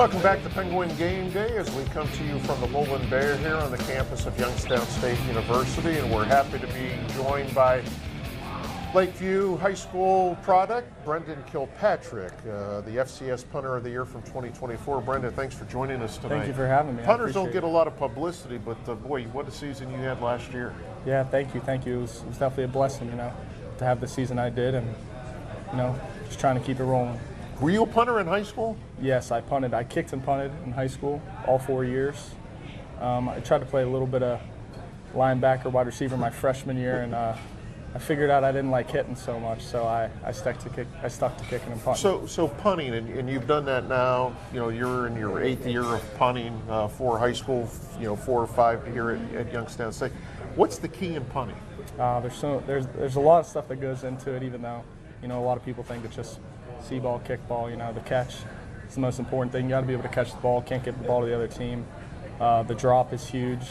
Welcome back to Penguin Gameday as we come to you from the Lowland Bear here on the campus of Youngstown State University, and we're happy to be joined by Lakeview High School product, Brendon Kilpatrick, the FCS Punter of the Year from 2024. Brendon, thanks for joining us tonight. Thank you for having me. Punters don't get a lot of publicity, but boy, what a season you had last year. Yeah, thank you. It was definitely a blessing, to have the season I did, and just trying to keep it rolling. Were you a punter in high school? Yes, I punted. I kicked and punted in high school all 4 years. I tried to play a little bit of linebacker, wide receiver my freshman year, and I figured out I didn't like hitting so much, so I stuck to kicking and punting. So punting, and you've done that now. You're in your 8th year of punting for high school. 4 or 5 here at Youngstown State. What's the key in punting? There's a lot of stuff that goes into it, even though a lot of people think it's just see ball, kick ball. The catch is the most important thing. You got to be able to catch the ball. Can't get the ball to the other team. The drop is huge.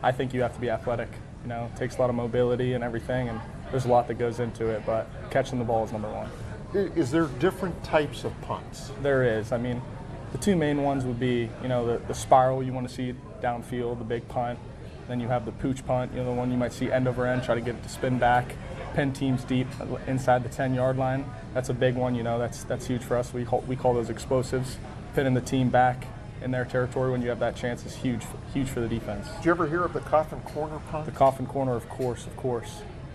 I think you have to be athletic. It takes a lot of mobility and everything, and there's a lot that goes into it. But catching the ball is number one. Is there different types of punts? There is. The two main ones would be the spiral you want to see downfield, the big punt. Then you have the pooch punt, the one you might see end over end, try to get it to spin back, pin teams deep inside the 10-yard line. That's a big one, that's huge for us. We call those explosives. Pinning the team back in their territory when you have that chance is huge for the defense. Did you ever hear of the coffin corner punt? The coffin corner, of course.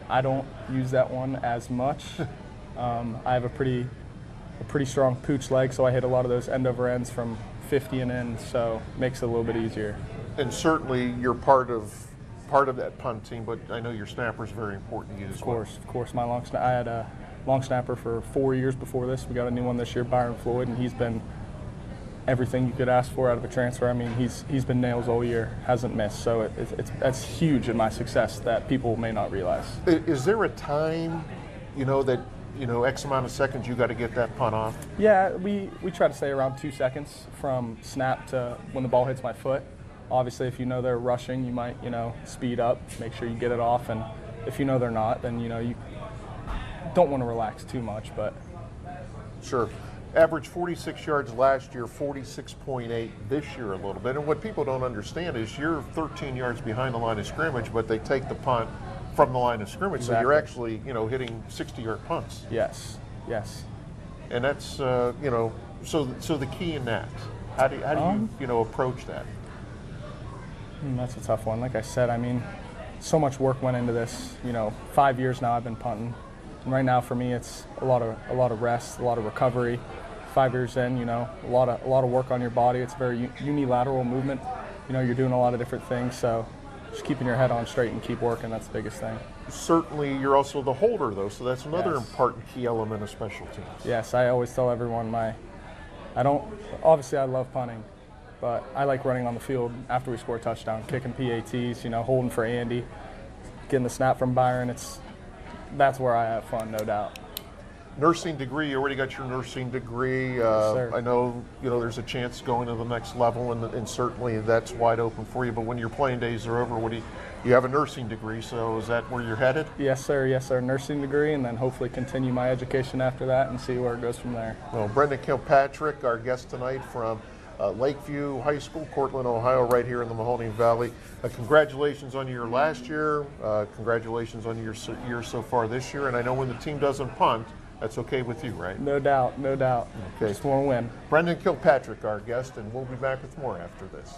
I don't use that one as much. I have a pretty strong pooch leg, so I hit a lot of those end over ends from 50 and in, so it makes it a little bit easier. And certainly you're part of that punt team, but I know your snapper is very important to you as well. Of course. I had a long snapper for 4 years before this. We got a new one this year, Byron Floyd, and he's been everything you could ask for out of a transfer. He's been nails all year, hasn't missed. So that's huge in my success that people may not realize. Is there a time, that X amount of seconds you got to get that punt off? Yeah, we try to say around 2 seconds from snap to when the ball hits my foot. Obviously, if they're rushing, you might, speed up, make sure you get it off. And if they're not, then, you don't want to relax too much, but. Sure. Average 46 yards last year, 46.8 this year a little bit. And what people don't understand is you're 13 yards behind the line of scrimmage, but they take the punt from the line of scrimmage. Exactly. So you're actually, hitting 60-yard punts. Yes. And that's, so the key in that, how do you approach that? That's a tough one. Like I said, so much work went into this. 5 years now I've been punting, and right now for me it's a lot of rest, a lot of recovery. 5 years in, a lot of work on your body. It's a very unilateral movement. You're doing a lot of different things, so just keeping your head on straight and keep working. That's the biggest thing. Certainly, you're also the holder though, so that's another Yes. important key element of special teams. Yes, I always tell everyone obviously I love punting, but I like running on the field after we score a touchdown, kicking PATs, holding for Andy, getting the snap from Byron. That's where I have fun, no doubt. Nursing degree, you already got your nursing degree. Yes, sir. I know, there's a chance going to the next level, and certainly that's wide open for you. But when your playing days are over, you have a nursing degree, so is that where you're headed? Yes, sir. Nursing degree, and then hopefully continue my education after that and see where it goes from there. Well, Brendon Kilpatrick, our guest tonight from Lakeview High School, Cortland, Ohio, right here in the Mahoning Valley. Congratulations on your last year. Congratulations on your year so far this year. And I know when the team doesn't punt, that's okay with you, right? No doubt. Okay. Just want to win. Brendon Kilpatrick, our guest, and we'll be back with more after this.